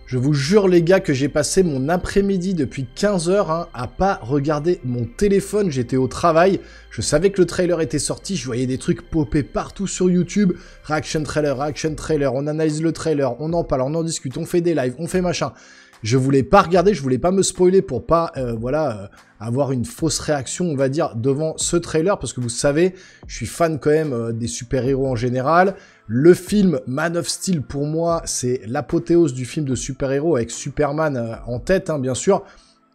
Je vous jure les gars que j'ai passé mon après-midi depuis 15 heures hein, à pas regarder mon téléphone, j'étais au travail, je savais que le trailer était sorti, je voyais des trucs popper partout sur YouTube, reaction trailer, on analyse le trailer, on en parle, on en discute, on fait des lives, on fait machin. Je voulais pas regarder, je voulais pas me spoiler pour pas, avoir une fausse réaction, on va dire, devant ce trailer, parce que vous savez, je suis fan quand même des super-héros en général. Le film Man of Steel, pour moi, c'est l'apothéose du film de super-héros, avec Superman en tête, hein, bien sûr,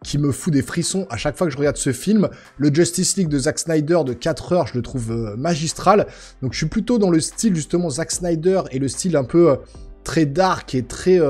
qui me fout des frissons à chaque fois que je regarde ce film. Le Justice League de Zack Snyder de 4 heures, je le trouve magistral. Donc je suis plutôt dans le style, justement, Zack Snyder, et le style un peu très dark et très...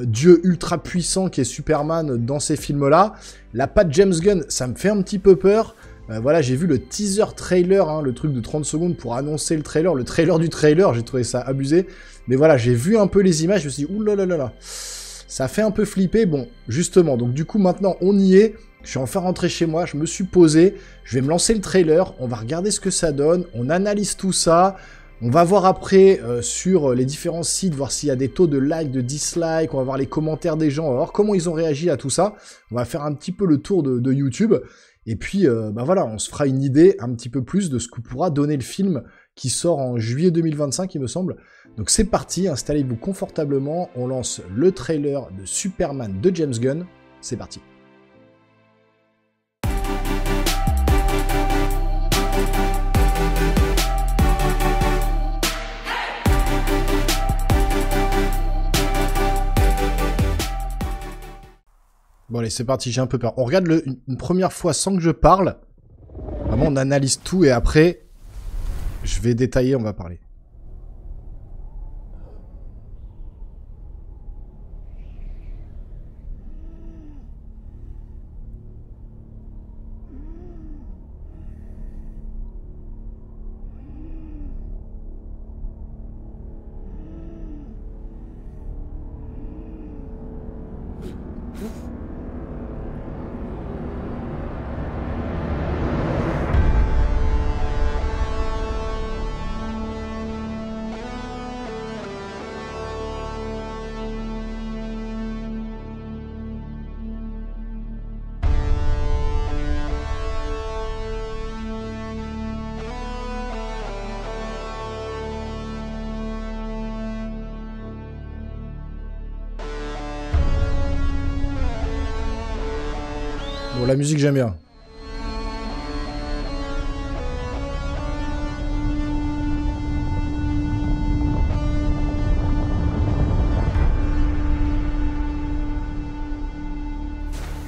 Dieu ultra puissant qui est Superman dans ces films-là. La patte James Gunn, ça me fait un petit peu peur. Voilà, j'ai vu le teaser trailer, hein, le truc de 30 secondes pour annoncer le trailer du trailer, j'ai trouvé ça abusé. Mais voilà, j'ai vu un peu les images, je me suis dit, oulalalala, ça fait un peu flipper. Bon, justement, donc du coup, maintenant, on y est. Je suis enfin rentré chez moi, je me suis posé, je vais me lancer le trailer, on va regarder ce que ça donne, on analyse tout ça. On va voir après sur les différents sites, voir s'il y a des taux de like, de dislike, on va voir les commentaires des gens, on va voir comment ils ont réagi à tout ça. On va faire un petit peu le tour de YouTube. Et puis, voilà, on se fera une idée un petit peu plus de ce que pourra donner le film qui sort en juillet 2025, il me semble. Donc c'est parti, installez-vous confortablement, on lance le trailer de Superman de James Gunn. C'est parti. Bon allez, c'est parti, j'ai un peu peur. On regarde une première fois sans que je parle. Vraiment, on analyse tout et après, je vais détailler, on va parler. Bon, la musique, j'aime bien.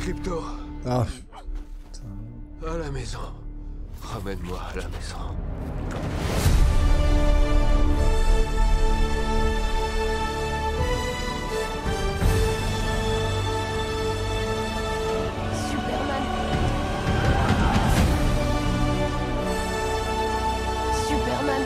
Crypto. Ah. À la maison. Ramène-moi à la maison. Superman.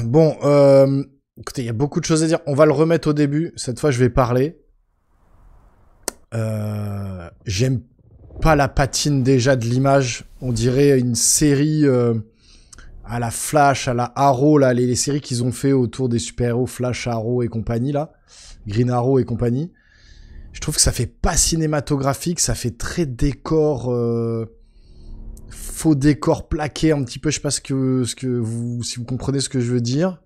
Bon, écoutez, il y a beaucoup de choses à dire. On va le remettre au début. Cette fois, je vais parler. J'aime pas la patine déjà de l'image. On dirait une série à la Flash, à la Arrow, là, les séries qu'ils ont fait autour des super-héros, Flash, Arrow et compagnie, là. Green Arrow et compagnie. Je trouve que ça fait pas cinématographique, ça fait très décor... faux décor plaqué un petit peu, je sais pas si vous comprenez ce que je veux dire.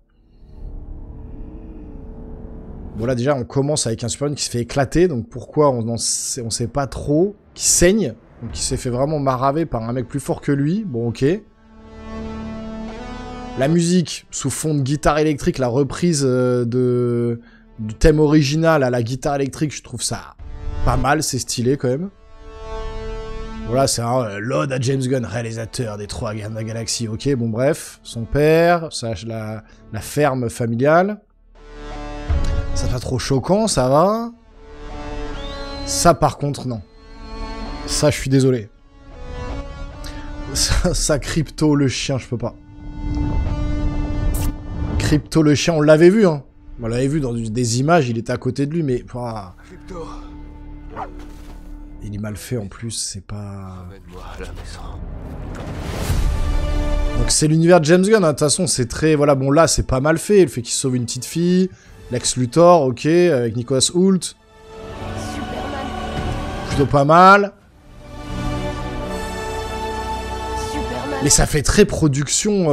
Bon là déjà on commence avec un Superman qui se fait éclater, donc pourquoi on sait pas trop, qui saigne, donc qui s'est fait vraiment maraver par un mec plus fort que lui, bon ok. La musique sous fond de guitare électrique, la reprise du thème original à la guitare électrique, je trouve ça pas mal, c'est stylé quand même. Voilà, c'est un l'ode à James Gunn, réalisateur des 3 Gardiens de la Galaxie. Ok, bon bref, son père, la ferme familiale. Ça pas trop choquant, ça va. Ça par contre, non. Ça, je suis désolé. Ça, Crypto, le chien, je peux pas. Crypto, le chien, on l'avait vu, hein. On l'avait vu dans des images, il était à côté de lui, mais... Crypto. Il est mal fait en plus, c'est pas... Ramène-moi à la maison. Donc c'est l'univers de James Gunn, hein. De toute façon c'est très... Voilà, bon là c'est pas mal fait, le fait qu'il sauve une petite fille, Lex Luthor, ok, avec Nicholas Hoult. Superman. Plutôt pas mal. Superman. Mais ça fait très production...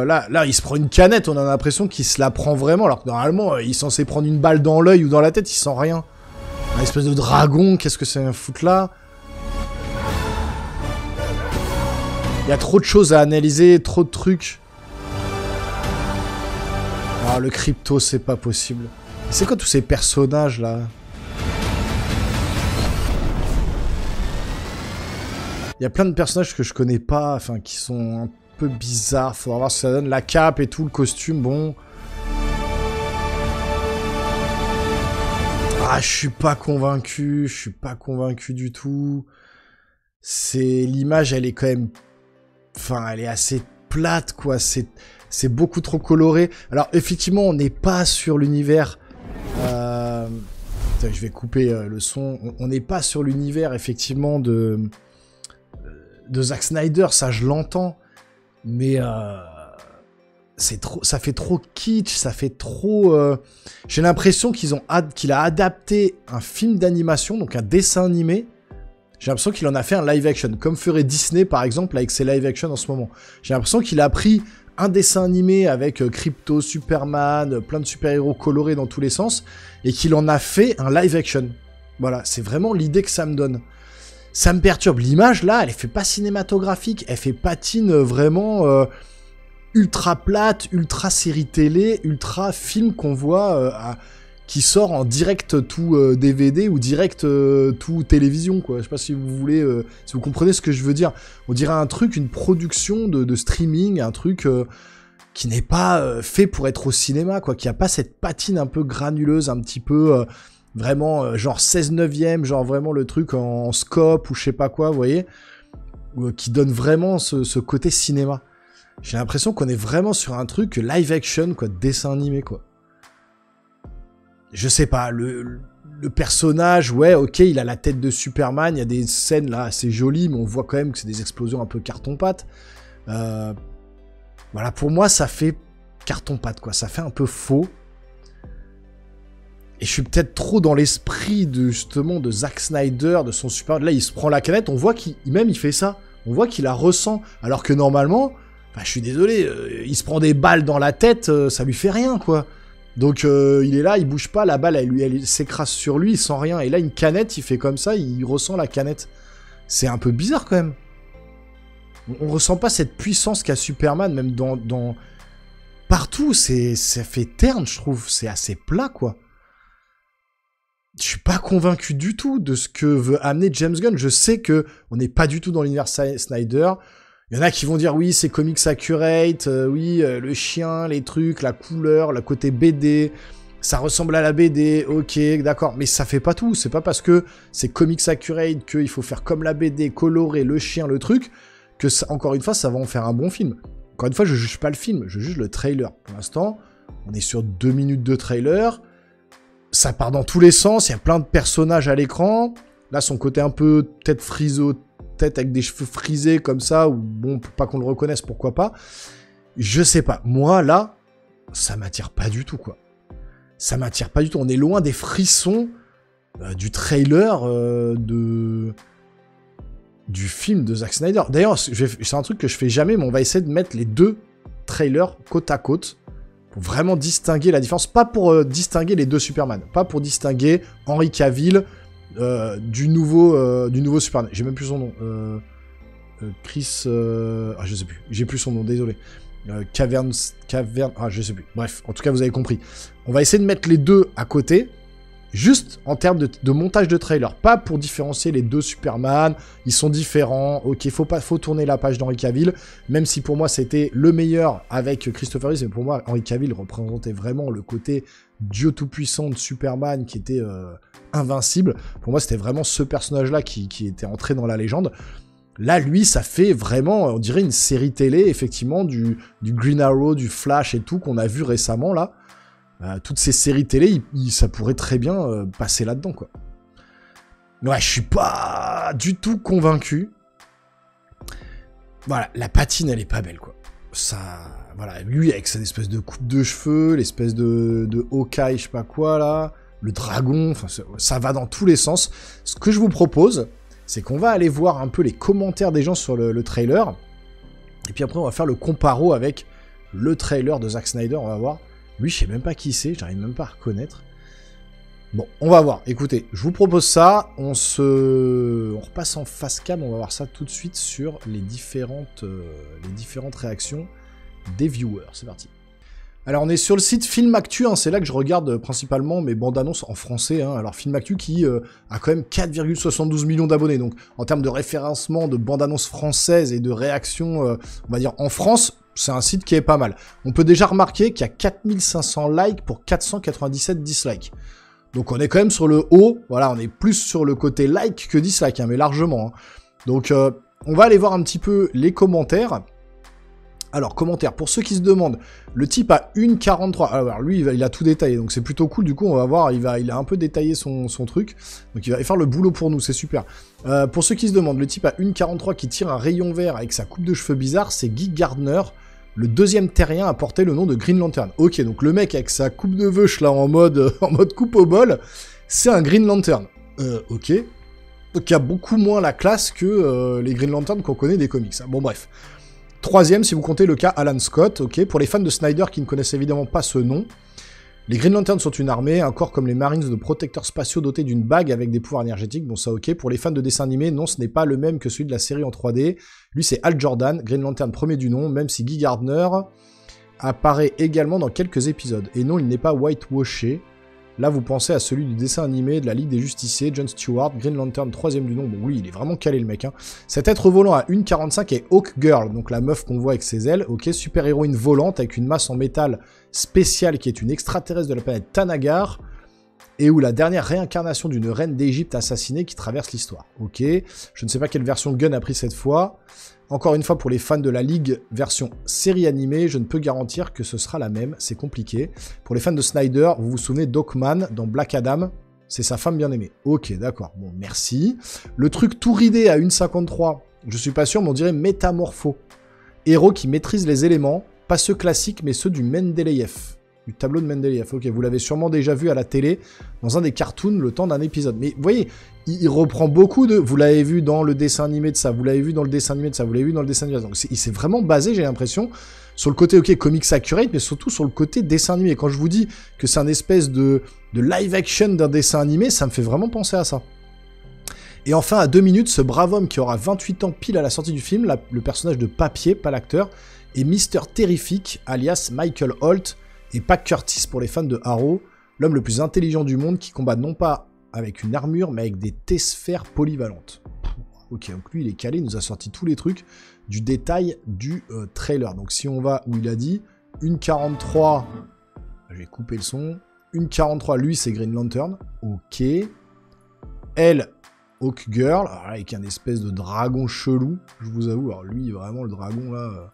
Là, il se prend une canette, on a l'impression qu'il se la prend vraiment, alors que normalement il est censé prendre une balle dans l'œil ou dans la tête, il sent rien. Un espèce de dragon, qu'est-ce que c'est un foot là? Il y a trop de choses à analyser, trop de trucs. Ah, le Crypto, c'est pas possible. C'est quoi tous ces personnages là? Il y a plein de personnages que je connais pas, enfin qui sont un peu bizarres. Faudra voir ce que ça donne. La cape et tout, le costume, bon. Ah, je suis pas convaincu du tout. L'image, elle est quand même... Enfin, elle est assez plate, quoi. C'est beaucoup trop coloré. Alors, effectivement, on n'est pas sur l'univers... Putain, je vais couper le son. On n'est pas sur l'univers, effectivement, de Zack Snyder, ça, je l'entends. Mais... ça fait trop kitsch, ça fait trop... J'ai l'impression qu'il a adapté un film d'animation, donc un dessin animé. J'ai l'impression qu'il en a fait un live action, comme ferait Disney par exemple avec ses live action en ce moment. J'ai l'impression qu'il a pris un dessin animé avec Crypto, Superman, plein de super-héros colorés dans tous les sens, et qu'il en a fait un live action. Voilà, c'est vraiment l'idée que ça me donne. Ça me perturbe. L'image là, elle fait pas cinématographique, elle fait patine vraiment... ultra plate, ultra série télé, ultra film qu'on voit qui sort en direct tout DVD ou direct tout télévision, quoi. Je sais pas si vous voulez, si vous comprenez ce que je veux dire. On dirait un truc, une production de streaming, un truc qui n'est pas fait pour être au cinéma, quoi. Qui a pas cette patine un peu granuleuse, un petit peu vraiment genre 16/9, genre vraiment le truc en scope ou je sais pas quoi, vous voyez, qui donne vraiment ce côté cinéma. J'ai l'impression qu'on est vraiment sur un truc live action, quoi, dessin animé, quoi. Je sais pas, le personnage, ouais, ok, il a la tête de Superman, il y a des scènes là assez jolies, mais on voit quand même que c'est des explosions un peu carton-pâte. Voilà, pour moi, ça fait carton-pâte, quoi, ça fait un peu faux. Et je suis peut-être trop dans l'esprit justement de Zack Snyder, de son Superman. Là, il se prend la canette, on voit qu'il fait ça. On voit qu'il la ressent, alors que normalement... Enfin, je suis désolé, il se prend des balles dans la tête, ça lui fait rien, quoi. Donc, il est là, il bouge pas, la balle, elle s'écrase sur lui, il sent rien. Et là, une canette, il fait comme ça, il ressent la canette. C'est un peu bizarre, quand même. On ressent pas cette puissance qu'a Superman, même dans... Partout, ça fait terne, je trouve. C'est assez plat, quoi. Je suis pas convaincu du tout de ce que veut amener James Gunn. Je sais que on n'est pas du tout dans l'univers Snyder. Il y en a qui vont dire oui, c'est comics accurate, oui, le chien, les trucs, la couleur, le côté BD, ça ressemble à la BD, ok, d'accord, mais ça fait pas tout. C'est pas parce que c'est comics accurate qu'il faut faire comme la BD, colorer le chien, le truc, que ça, encore une fois, ça va en faire un bon film. Encore une fois, je juge pas le film, je juge le trailer. Pour l'instant, on est sur 2 minutes de trailer, ça part dans tous les sens, il y a plein de personnages à l'écran. Là, son côté un peu tête friseau, tête avec des cheveux frisés comme ça, ou bon, pour pas qu'on le reconnaisse, pourquoi pas. Je sais pas. Moi, là, ça m'attire pas du tout, quoi. Ça m'attire pas du tout. On est loin des frissons du trailer du film de Zack Snyder. D'ailleurs, c'est un truc que je fais jamais, mais on va essayer de mettre les 2 trailers côte à côte pour vraiment distinguer la différence. Pas pour distinguer les 2 Superman. Pas pour distinguer Henry Cavill du nouveau Superman. J'ai même plus son nom. Chris... je sais plus. J'ai plus son nom, désolé. Cavern... Ah, je sais plus. Bref, en tout cas, vous avez compris. On va essayer de mettre les 2 à côté Juste en termes de montage de trailer, pas pour différencier les deux Superman, ils sont différents, ok, faut tourner la page d'Henry Cavill, même si pour moi c'était le meilleur avec Christopher Reeve, mais pour moi Henry Cavill représentait vraiment le côté Dieu tout-puissant de Superman qui était invincible. Pour moi c'était vraiment ce personnage-là qui était entré dans la légende. Là, lui, ça fait vraiment, on dirait une série télé, effectivement, du Green Arrow, du Flash et tout qu'on a vu récemment, là. Toutes ces séries télé, ça pourrait très bien passer là-dedans, quoi. Ouais, je suis pas du tout convaincu. Voilà, la patine, elle est pas belle, quoi. Ça, voilà, lui, avec cette espèce de coupe de cheveux, l'espèce de Hawkeye, je sais pas quoi, là, le dragon, enfin, ça va dans tous les sens. Ce que je vous propose, c'est qu'on va aller voir un peu les commentaires des gens sur le trailer, et puis après, on va faire le comparo avec le trailer de Zack Snyder, on va voir. Lui, je sais même pas qui c'est, j'arrive même pas à reconnaître. Bon, on va voir. Écoutez, je vous propose ça. On repasse en face cam, on va voir ça tout de suite sur les différentes réactions des viewers. C'est parti. Alors, on est sur le site Film Actu, hein, c'est là que je regarde principalement mes bandes annonces en français. Hein. Alors, Film Actu qui a quand même 4,72 millions d'abonnés. Donc, en termes de référencement de bandes annonces françaises et de réactions, on va dire en France, c'est un site qui est pas mal. On peut déjà remarquer qu'il y a 4500 likes pour 497 dislikes. Donc on est quand même sur le haut, voilà, on est plus sur le côté like que dislike, hein, mais largement. Hein. Donc on va aller voir un petit peu les commentaires. Alors, commentaires, pour ceux qui se demandent, le type a 1,43. Alors lui, il a tout détaillé, donc c'est plutôt cool. Du coup, on va voir, il a un peu détaillé son truc. Donc il va faire le boulot pour nous, c'est super. Pour ceux qui se demandent, le type a 1,43 qui tire un rayon vert avec sa coupe de cheveux bizarre, c'est Guy Gardner, le deuxième terrien à porter le nom de Green Lantern. Ok, donc le mec avec sa coupe de veuche là en mode coupe au bol, c'est un Green Lantern. Ok. Donc il y a beaucoup moins la classe que les Green Lantern qu'on connaît des comics. Hein. Bon bref. Troisième, si vous comptez le cas Alan Scott, ok. Pour les fans de Snyder qui ne connaissent évidemment pas ce nom, les Green Lanterns sont une armée, un corps comme les Marines de protecteurs spatiaux dotés d'une bague avec des pouvoirs énergétiques. Bon, ça ok. Pour les fans de dessins animés, non, ce n'est pas le même que celui de la série en 3D. Lui, c'est Hal Jordan, Green Lantern premier du nom, même si Guy Gardner apparaît également dans quelques épisodes. Et non, il n'est pas whitewashé. Là, vous pensez à celui du dessin animé de la Ligue des Justiciers, Jon Stewart, Green Lantern troisième du nom. Bon, oui, il est vraiment calé le mec. Hein. Cet être volant à 1,45 est Hawk Girl, donc la meuf qu'on voit avec ses ailes. Ok, super-héroïne volante avec une masse en métal spéciale qui est une extraterrestre de la planète Tanagar. Et où la dernière réincarnation d'une reine d'Égypte assassinée qui traverse l'histoire. Ok, je ne sais pas quelle version Gunn a pris cette fois. Encore une fois, pour les fans de la Ligue version série animée, je ne peux garantir que ce sera la même, c'est compliqué. Pour les fans de Snyder, vous vous souvenez d'Hawkman dans Black Adam, c'est sa femme bien-aimée. Ok, d'accord, bon, merci. Le truc tout ridé à 1,53, je suis pas sûr, mais on dirait Métamorpho. Héros qui maîtrise les éléments, pas ceux classiques, mais ceux du Mendeleïev. Du tableau de Mendeleïev. Ok, vous l'avez sûrement déjà vu à la télé, dans un des cartoons, le temps d'un épisode. Mais vous voyez, il reprend beaucoup de... Vous l'avez vu dans le dessin animé de ça, vous l'avez vu dans le dessin animé de ça, vous l'avez vu dans le dessin animé de ça. Donc il s'est vraiment basé, j'ai l'impression, sur le côté, ok, comics accurate, mais surtout sur le côté dessin animé. Et quand je vous dis que c'est un espèce de live action d'un dessin animé, ça me fait vraiment penser à ça. Et enfin, à 2 minutes, ce brave homme qui aura 28 ans pile à la sortie du film, le personnage de papier, pas l'acteur, est Mr. Terrific, alias Michael Holt, et Pac Curtis pour les fans de Arrow, l'homme le plus intelligent du monde qui combat non pas avec une armure, mais avec des T-sphères polyvalentes. Ok, donc lui il est calé, il nous a sorti tous les trucs du détail du trailer. Donc si on va où il a dit 1,43, je vais couper le son, 1,43, lui c'est Green Lantern, ok. Elle, Hawk Girl, alors, avec un espèce de dragon chelou, je vous avoue, alors lui vraiment le dragon là,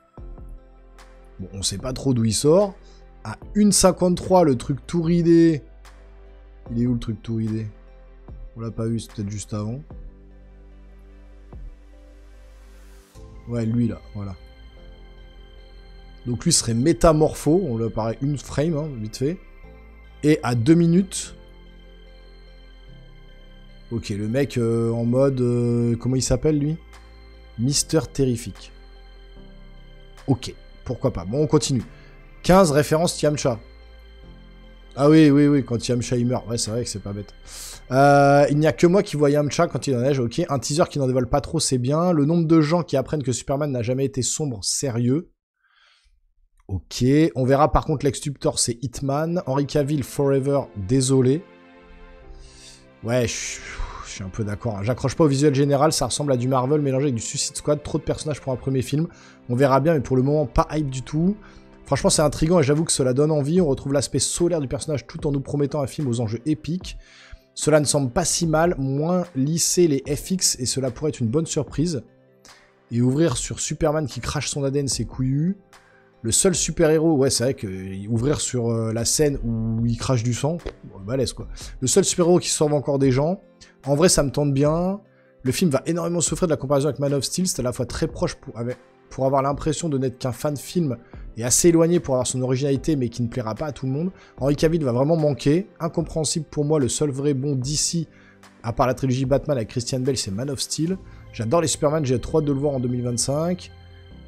bon on sait pas trop d'où il sort. À 1,53, le truc tout ridé. Il est où le truc tout ridé? On l'a pas vu, c'est peut-être juste avant. Ouais, lui là, voilà. Donc lui serait Métamorpho, on lui apparaît une frame, hein, vite fait. Et à 2 minutes... Ok, le mec en mode... comment il s'appelle lui? Mr. Terrific. Ok, pourquoi pas. Bon, on continue. 15 références Yamcha. Ah oui, quand Yamcha il meurt. Ouais, c'est vrai que c'est pas bête. Il n'y a que moi qui vois Yamcha quand il en neige, ok. Un teaser qui n'en dévoile pas trop, c'est bien. Le nombre de gens qui apprennent que Superman n'a jamais été sombre, sérieux. Ok. On verra par contre Lex Luthor, c'est Hitman. Henry Cavill, Forever, désolé. Ouais, je suis un peu d'accord. Hein. J'accroche pas au visuel général, ça ressemble à du Marvel mélangé avec du Suicide Squad. Trop de personnages pour un premier film. On verra bien, mais pour le moment, pas hype du tout. Franchement, c'est intriguant et j'avoue que cela donne envie. On retrouve l'aspect solaire du personnage tout en nous promettant un film aux enjeux épiques. Cela ne semble pas si mal, moins lisser les FX et cela pourrait être une bonne surprise. Et ouvrir sur Superman qui crache son ADN, c'est couillu. Le seul super-héros, ouais, c'est vrai que ouvrir sur la scène où il crache du sang, balèze quoi. Le seul super-héros qui sauve encore des gens. En vrai, ça me tente bien. Le film va énormément souffrir de la comparaison avec Man of Steel. C'est à la fois très proche pour avoir l'impression de n'être qu'un fan film et assez éloigné pour avoir son originalité, mais qui ne plaira pas à tout le monde. Henry Cavill va vraiment manquer. Incompréhensible pour moi, le seul vrai bon d'ici, à part la trilogie Batman avec Christian Bale, c'est Man of Steel. J'adore les Superman, j'ai trop hâte de le voir en 2025.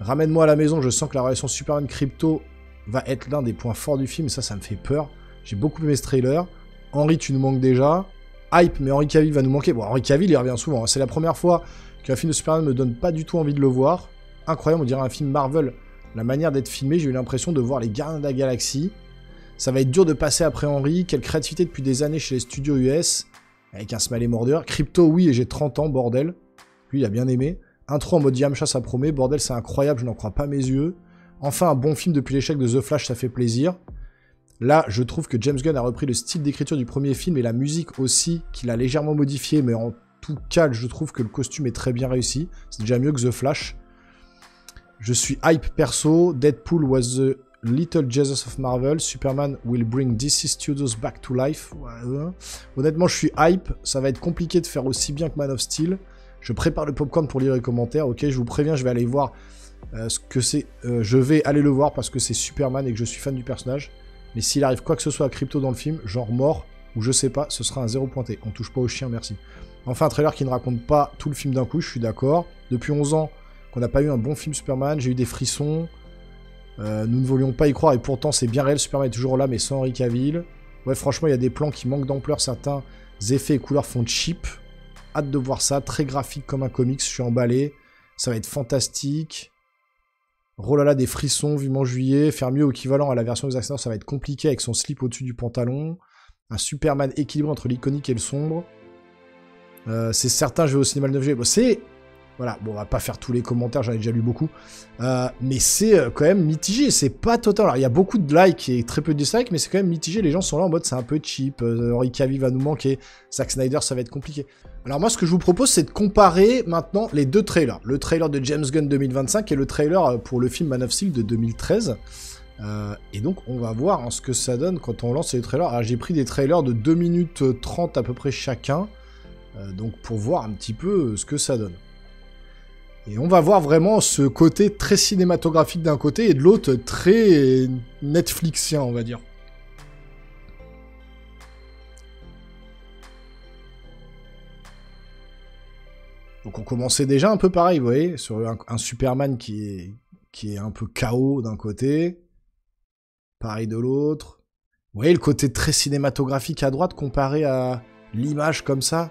Ramène-moi à la maison, je sens que la relation Superman-Crypto va être l'un des points forts du film, et ça me fait peur. J'ai beaucoup aimé ce trailer. Henry, tu nous manques déjà. Hype, mais Henry Cavill va nous manquer. Bon, Henry Cavill, il revient souvent. Hein. C'est la première fois qu'un film de Superman me donne pas du tout envie de le voir. Incroyable, on dirait un film Marvel. La manière d'être filmé, j'ai eu l'impression de voir les Gardiens de la Galaxie. Ça va être dur de passer après Henry. Quelle créativité depuis des années chez les studios US. Avec un smiley mordeur. Crypto, oui, et j'ai 30 ans, bordel. Lui, il a bien aimé. Intro en mode Yamcha, ça promet. Bordel, c'est incroyable, je n'en crois pas mes yeux. Enfin, un bon film depuis l'échec de The Flash, ça fait plaisir. Là, je trouve que James Gunn a repris le style d'écriture du premier film et la musique aussi, qu'il a légèrement modifié, mais en tout cas, je trouve que le costume est très bien réussi. C'est déjà mieux que The Flash. Je suis hype perso. Deadpool was the little Jesus of Marvel. Superman will bring DC Studios back to life. Ouais. Honnêtement, je suis hype. Ça va être compliqué de faire aussi bien que Man of Steel. Je prépare le popcorn pour lire les commentaires. Ok, je vous préviens, je vais aller voir ce que c'est. Je vais aller le voir parce que c'est Superman et que je suis fan du personnage. Mais s'il arrive quoi que ce soit à Crypto dans le film, genre mort, ou je sais pas, ce sera un 0 pointé. On touche pas au chien, merci. Enfin, un trailer qui ne raconte pas tout le film d'un coup, je suis d'accord. Depuis 11 ans qu'on n'a pas eu un bon film Superman, j'ai eu des frissons. Nous ne voulions pas y croire et pourtant c'est bien réel, Superman est toujours là mais sans Henry Cavill. Ouais, franchement, il y a des plans qui manquent d'ampleur, certains effets et couleurs font cheap. Hâte de voir ça, très graphique comme un comics, je suis emballé. Ça va être fantastique. Oh là là, des frissons, vivement juillet. Faire mieux ou équivalent à la version de Zack Snyder, ça va être compliqué avec son slip au-dessus du pantalon. Un Superman équilibré entre l'iconique et le sombre. C'est certain, je vais au cinéma le 9 juillet. Bon, c'est... Voilà, bon, on va pas faire tous les commentaires, j'en ai déjà lu beaucoup. Mais c'est quand même mitigé, c'est pas total. Alors, il y a beaucoup de likes et très peu de dislikes, mais c'est quand même mitigé. Les gens sont là en mode, c'est un peu cheap. Henry Cavill va nous manquer. Zack Snyder, ça va être compliqué. Alors moi, ce que je vous propose, c'est de comparer maintenant les deux trailers. Le trailer de James Gunn 2025 et le trailer pour le film Man of Steel de 2013. Et donc, on va voir hein, ce que ça donne quand on lance les trailers. Alors, j'ai pris des trailers de 2 minutes 30 à peu près chacun. Donc, pour voir un petit peu ce que ça donne. Et on va voir vraiment ce côté très cinématographique d'un côté et de l'autre très Netflixien, on va dire. Donc on commençait déjà un peu pareil, vous voyez, sur un Superman qui est un peu KO d'un côté, pareil de l'autre. Vous voyez le côté très cinématographique à droite comparé à l'image comme ça,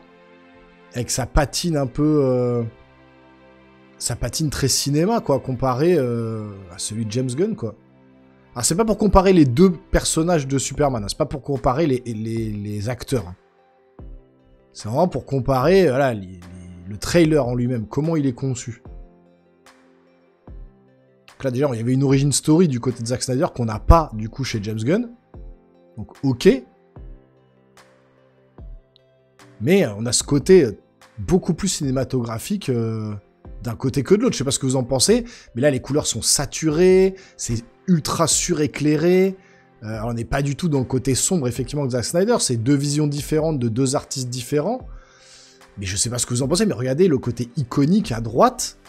avec sa patine un peu... ça patine très cinéma, quoi, comparé à celui de James Gunn, quoi. Alors, c'est pas pour comparer les deux personnages de Superman, hein, c'est pas pour comparer les acteurs. Hein. C'est vraiment pour comparer, voilà, le trailer en lui-même, comment il est conçu. Donc là, déjà, il y avait une origin story du côté de Zack Snyder qu'on n'a pas, du coup, chez James Gunn. Donc, ok. Mais on a ce côté beaucoup plus cinématographique... d'un côté que de l'autre, je sais pas ce que vous en pensez, mais là les couleurs sont saturées, c'est ultra suréclairé, on n'est pas du tout dans le côté sombre effectivement de Zack Snyder, c'est deux visions différentes de deux artistes différents, mais je sais pas ce que vous en pensez, mais regardez le côté iconique à droite,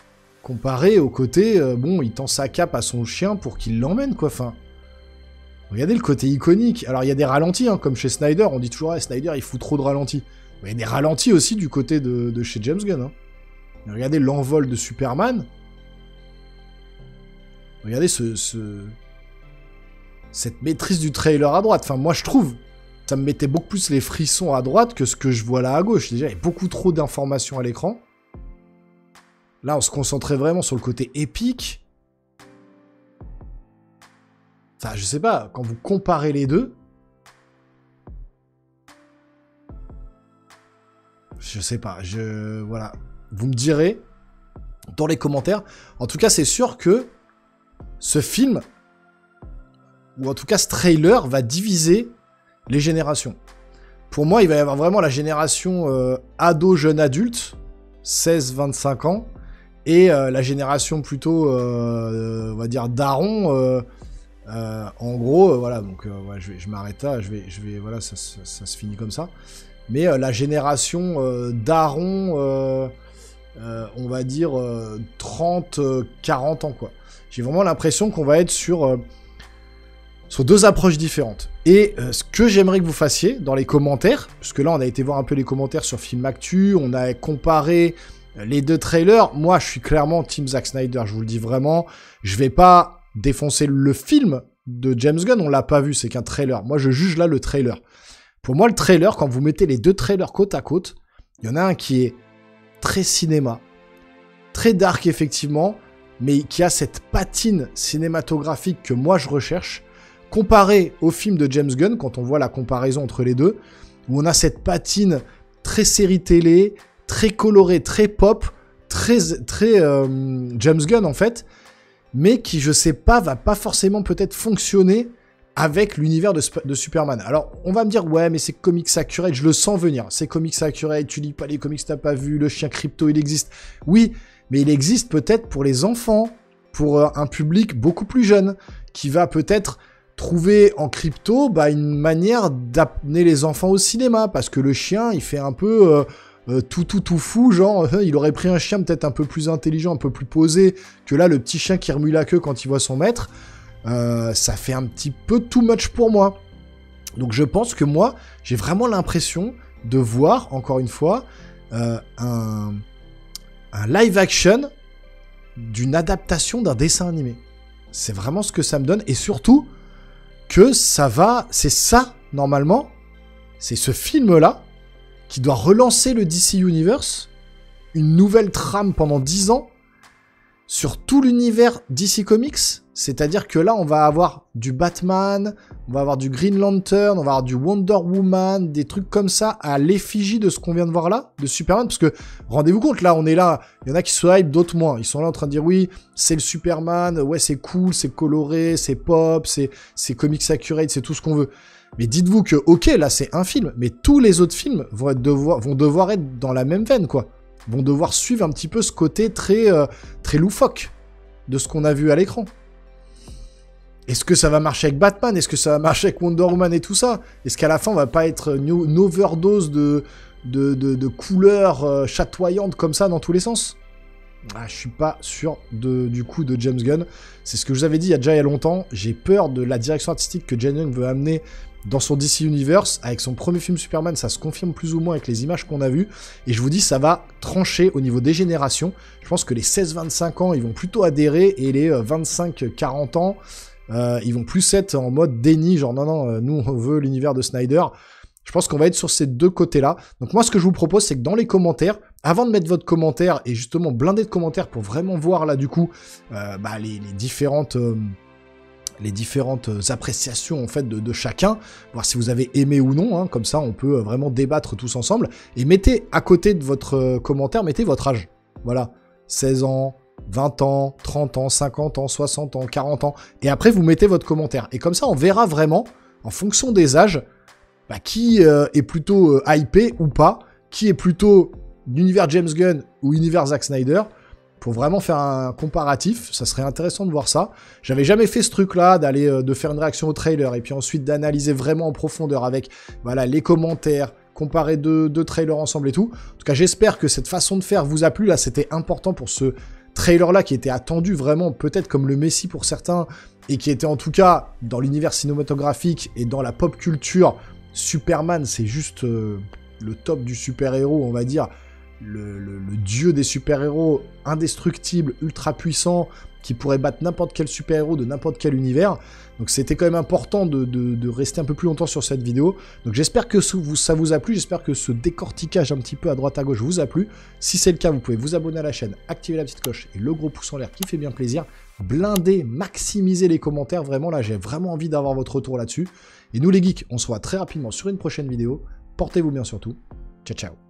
comparé au côté, bon, il tend sa cape à son chien pour qu'il l'emmène, quoi, enfin... Regardez le côté iconique, alors il y a des ralentis, hein, comme chez Snyder, on dit toujours, ah, Snyder il fout trop de ralentis, il y a des ralentis aussi du côté de chez James Gunn, hein. Regardez l'envol de Superman. Regardez cette maîtrise du trailer à droite. Enfin, moi, je trouve, ça me mettait beaucoup plus les frissons à droite que ce que je vois là à gauche. Déjà, il y a beaucoup trop d'informations à l'écran. Là, on se concentrait vraiment sur le côté épique. Enfin, je sais pas, quand vous comparez les deux... Je sais pas, voilà. Vous me direz dans les commentaires. En tout cas, c'est sûr que ce film, ou en tout cas ce trailer, va diviser les générations. Pour moi, il va y avoir vraiment la génération ado, jeune adulte, 16-25 ans, et la génération plutôt, on va dire, daron. En gros, voilà, donc ouais, je m'arrête là, je vais, voilà, ça se finit comme ça. Mais la génération daron, on va dire 30-40 ans, quoi. J'ai vraiment l'impression qu'on va être sur deux approches différentes. Et ce que j'aimerais que vous fassiez dans les commentaires, puisque là on a été voir un peu les commentaires sur Film Actu, on a comparé les deux trailers. Moi je suis clairement Team Zack Snyder, je vous le dis vraiment. Je vais pas défoncer le film de James Gunn, on l'a pas vu, c'est qu'un trailer. Moi je juge là le trailer. Pour moi le trailer, quand vous mettez les deux trailers côte à côte, il y en a un qui est très cinéma, très dark effectivement, mais qui a cette patine cinématographique que moi je recherche, comparé au film de James Gunn, quand on voit la comparaison entre les deux, où on a cette patine très série télé, très colorée, très pop, très James Gunn en fait, mais qui, je sais pas, va pas forcément peut-être fonctionner avec l'univers de Superman. Alors, on va me dire, ouais, mais c'est comics accurate, je le sens venir, c'est comics accurate, tu lis pas les comics, t'as pas vu, le chien crypto, il existe. Oui, mais il existe peut-être pour les enfants, pour un public beaucoup plus jeune, qui va peut-être trouver en crypto une manière d'amener les enfants au cinéma, parce que le chien, il fait un peu tout fou, genre, il aurait pris un chien peut-être un peu plus intelligent, un peu plus posé, que là, le petit chien qui remue la queue quand il voit son maître, ça fait un petit peu too much pour moi. Donc je pense que moi, j'ai vraiment l'impression de voir, encore une fois, un live action d'une adaptation d'un dessin animé. C'est vraiment ce que ça me donne, et surtout que ça va, c'est ça, normalement, c'est ce film-là qui doit relancer le DC Universe, une nouvelle trame pendant 10 ans, sur tout l'univers DC Comics, c'est-à-dire que là, on va avoir du Batman, on va avoir du Green Lantern, on va avoir du Wonder Woman, des trucs comme ça, à l'effigie de ce qu'on vient de voir là, de Superman, parce que, rendez-vous compte, là, on est là, il y en a qui se hype, d'autres moins, ils sont là en train de dire, oui, c'est le Superman, ouais, c'est cool, c'est coloré, c'est pop, c'est comics accurate, c'est tout ce qu'on veut. Mais dites-vous que, ok, là, c'est un film, mais tous les autres films vont devoir être dans la même veine, quoi. Vont devoir suivre un petit peu ce côté très loufoque de ce qu'on a vu à l'écran. Est-ce que ça va marcher avec Batman? Est-ce que ça va marcher avec Wonder Woman et tout ça? Est-ce qu'à la fin, on va pas être une overdose de couleurs chatoyantes comme ça dans tous les sens? Je suis pas sûr du coup de James Gunn. C'est ce que je vous avais dit il y a longtemps. J'ai peur de la direction artistique que James Gunn veut amener dans son DC Universe. Avec son premier film Superman, ça se confirme plus ou moins avec les images qu'on a vues. Et je vous dis, ça va trancher au niveau des générations. Je pense que les 16-25 ans, ils vont plutôt adhérer. Et les 25-40 ans, ils vont plus être en mode déni. Genre, non, nous, on veut l'univers de Snyder. Je pense qu'on va être sur ces deux côtés-là. Donc moi, ce que je vous propose, c'est que dans les commentaires, avant de mettre votre commentaire, et justement blinder de commentaires pour vraiment voir là, du coup, les différentes appréciations, en fait, de chacun, voir si vous avez aimé ou non, hein, comme ça, on peut vraiment débattre tous ensemble. Et mettez à côté de votre commentaire, mettez votre âge. Voilà, 16 ans, 20 ans, 30 ans, 50 ans, 60 ans, 40 ans. Et après, vous mettez votre commentaire. Et comme ça, on verra vraiment, en fonction des âges, qui est plutôt hypé ou pas, qui est plutôt l'univers James Gunn ou univers Zack Snyder, pour vraiment faire un comparatif. Ça serait intéressant de voir ça. J'avais jamais fait ce truc-là, de faire une réaction au trailer, et puis ensuite d'analyser vraiment en profondeur avec les commentaires, comparer deux trailers ensemble et tout. En tout cas, j'espère que cette façon de faire vous a plu. Là, c'était important pour ce trailer-là qui était attendu vraiment, peut-être comme le Messie pour certains, et qui était en tout cas dans l'univers cinématographique et dans la pop culture. Superman, c'est juste le top du super-héros, on va dire, le dieu des super-héros, indestructible, ultra puissant, qui pourrait battre n'importe quel super-héros de n'importe quel univers. Donc c'était quand même important de rester un peu plus longtemps sur cette vidéo. Donc j'espère que ça vous a plu, j'espère que ce décortiquage un petit peu à droite à gauche vous a plu. Si c'est le cas, vous pouvez vous abonner à la chaîne, activer la petite cloche et le gros pouce en l'air qui fait bien plaisir. Blinder, maximiser les commentaires, vraiment là j'ai vraiment envie d'avoir votre retour là-dessus. Et nous les geeks, on se voit très rapidement sur une prochaine vidéo. Portez-vous bien surtout. Ciao ciao.